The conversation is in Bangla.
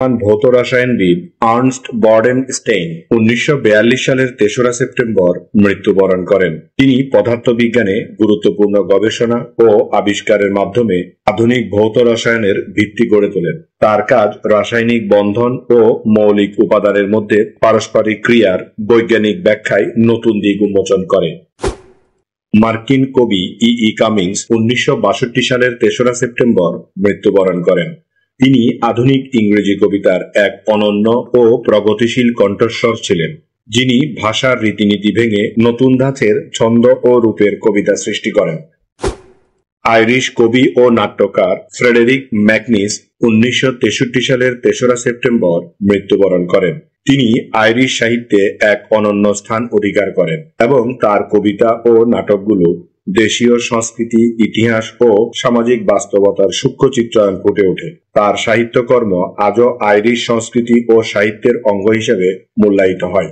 ভৌত রসায়নবিদ আর্নস্ট বর্ডেন স্টেইন 1942 সালের 3রা সেপ্টেম্বর মৃত্যুবরণ করেন। তিনি পদার্থবিজ্ঞানে গুরুত্বপূর্ণ গবেষণা ও আবিষ্কারের মাধ্যমে আধুনিক ভৌত রসায়নের ভিত্তি গড়ে তোলেন। তার কাজ রাসায়নিক বন্ধন ও মৌলিক উপাদানের মধ্যে পারস্পরিক ক্রিয়ার বৈজ্ঞানিক ব্যাখ্যায় নতুন দিক উন্মোচন করে। মার্কিন কবি ই কামিংস 1962 সালের 3রা সেপ্টেম্বর মৃত্যুবরণ করেন। তিনি আধুনিক ইংরেজি কবিতার এক অনন্য ও প্রগতিশীল কণ্ঠস্বর ছিলেন, যিনি ভাষার রীতিনীতি ভেঙে নতুন ধাঁচের ছন্দ ও রূপের কবিতা সৃষ্টি করেন। আইরিশ কবি ও নাট্যকার ফ্রেডেরিক ম্যাকনিস 1963 সালের 3রা সেপ্টেম্বর মৃত্যুবরণ করেন। তিনি আইরিশ সাহিত্যে এক অনন্য স্থান অধিকার করেন এবং তার কবিতা ও নাটকগুলো দেশীয় সংস্কৃতি, ইতিহাস ও সামাজিক বাস্তবতার সূক্ষ্ম চিত্রায়ন ফুটে ওঠে। তার সাহিত্যকর্ম আজও আইরিশ সংস্কৃতি ও সাহিত্যের অঙ্গ হিসেবে মূল্যায়িত হয়।